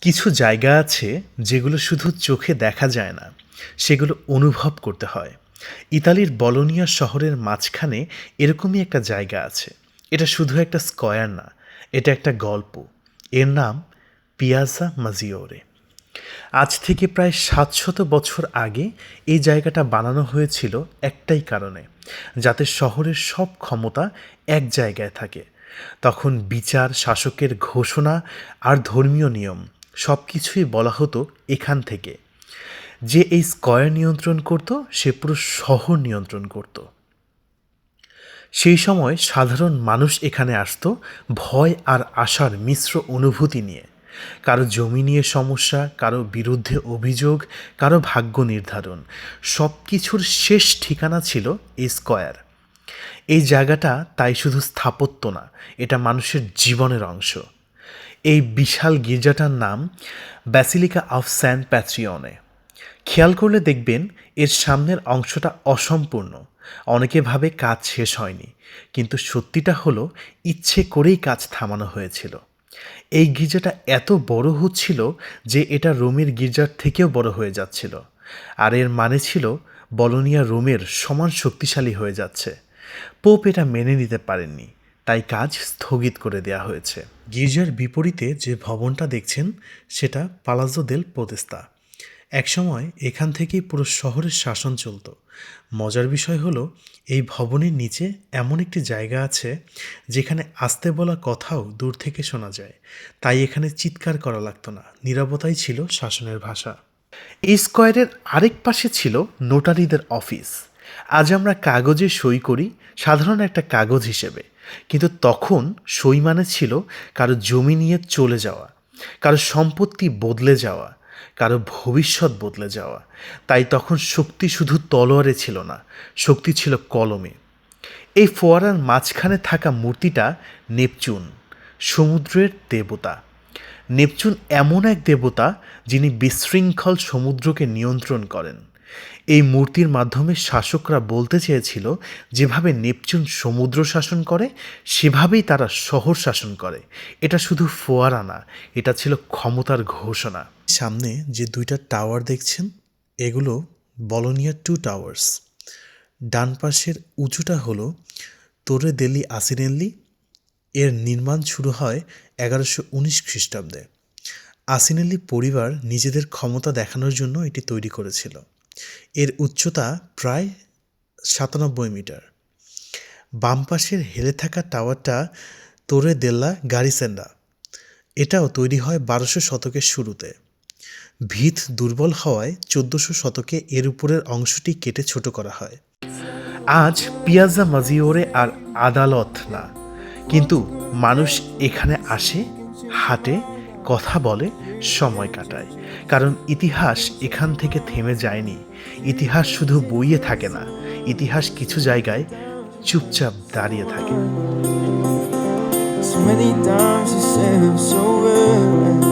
কিছু জায়গা আছে যেগুলো শুধু চোখে দেখা যায় না, সেগুলো অনুভব করতে হয়। ইতালির বলোনিয়া শহরের মাঝখানে এরকমই একটা জায়গা আছে। এটা শুধু একটা স্কয়ার না, এটা একটা গল্প। এর নাম পিয়াজা মাজিওরে। আজ থেকে প্রায় ৭০০ বছর আগে এই জায়গাটা বানানো হয়েছিল একটাই কারণে, যাতে শহরের সব ক্ষমতা এক জায়গায় থাকে। তখন বিচার, শাসকের ঘোষণা আর ধর্মীয় নিয়ম সব কিছুই বলা হতো এখান থেকে। যে এই স্কয়ার নিয়ন্ত্রণ করত, সে পুরো শহর নিয়ন্ত্রণ করত। সেই সময় সাধারণ মানুষ এখানে আসতো ভয় আর আশার মিশ্র অনুভূতি নিয়ে। কারো জমি নিয়ে সমস্যা, কারো বিরুদ্ধে অভিযোগ, কারো ভাগ্য নির্ধারণ। সব কিছুর শেষ ঠিকানা ছিল এই স্কয়ার। এই জায়গাটা তাই শুধু স্থাপত্য না, এটা মানুষের জীবনের অংশ। এই বিশাল গির্জাটার নাম ব্যাসিলিকা অফ স্যান প্যাট্রিয়নে। খেয়াল করলে দেখবেন এর সামনের অংশটা অসম্পূর্ণ। অনেকে ভাবে কাজ শেষ হয়নি, কিন্তু সত্যিটা হলো ইচ্ছে করেই কাজ থামানো হয়েছিল। এই গির্জাটা এত বড় হচ্ছিল যে এটা রোমের গির্জার থেকেও বড় হয়ে যাচ্ছিল। আর এর মানে ছিল বলোনিয়া রোমের সমান শক্তিশালী হয়ে যাচ্ছে। পোপ এটা মেনে নিতে পারেননি, তাই কাজ স্থগিত করে দেয়া হয়েছে। গির্জার বিপরীতে যে ভবনটা দেখছেন সেটা পালাজো দেল পোদেস্তা। একসময় এখান থেকেই পুরো শহরের শাসন চলত। মজার বিষয় হলো এই ভবনের নিচে এমন একটি জায়গা আছে যেখানে আস্তে বলা কথাও দূর থেকে শোনা যায়। তাই এখানে চিৎকার করা লাগতো না, নীরবতাই ছিল শাসনের ভাষা। এই স্কয়ারের আরেক পাশে ছিল নোটারিদের অফিস। আজ আমরা কাগজে সই করি, সাধারণ একটা কাগজ হিসেবে, কিন্তু তখন সই মানে ছিল কারো জমি নিয়ে চলে যাওয়া, কারো সম্পত্তি বদলে যাওয়া, কারো ভবিষ্যৎ বদলে যাওয়া। তাই তখন শক্তি শুধু তলোয়ারে ছিল না, শক্তি ছিল কলমে। এই ফোয়ারার মাঝখানে থাকা মূর্তিটা নেপচুন, সমুদ্রের দেবতা। নেপচুন এমন এক দেবতা যিনি বিশৃঙ্খল সমুদ্রকে নিয়ন্ত্রণ করেন। এই মূর্তির মাধ্যমে শাসকরা বলতে চেয়েছিল যেভাবে নেপচুন সমুদ্র শাসন করে, সেভাবেই তারা শহর শাসন করে। এটা শুধু ফোয়ারা না, এটা ছিল ক্ষমতার ঘোষণা। সামনে যে দুইটা টাওয়ার দেখছেন, এগুলো বলোনিয়া টু টাওয়ার্স। ডান পাশের উঁচুটা হলো তোরে দেলি আসিনেল্লি। এর নির্মাণ শুরু হয় 1119 খ্রিস্টাব্দে। আসিনেল্লি পরিবার নিজেদের ক্ষমতা দেখানোর জন্য এটি তৈরি করেছিল। এর উচ্চতা প্রায় 97 মিটার। বাম পাশের হেলে থাকা টাওয়ারটা তোরে দেল্লা গারিসেন্ডা। এটাও তৈরি হয় 1200 শতকের শুরুতে। ভিত দুর্বল হওয়ায় 1400 শতকে এর উপরের অংশটি কেটে ছোট করা হয়। আজ পিয়াজা মাজিওরে আর আদালত না, কিন্তু মানুষ এখানে আসে, হাঁটে, কথা বলে, সময় কাটায়। কারণ ইতিহাস এখান থেকে থেমে যায়নি। ইতিহাস শুধু বইয়ে থাকে না, ইতিহাস কিছু জায়গায় চুপচাপ দাঁড়িয়ে থাকে। So many times you said I'm so good.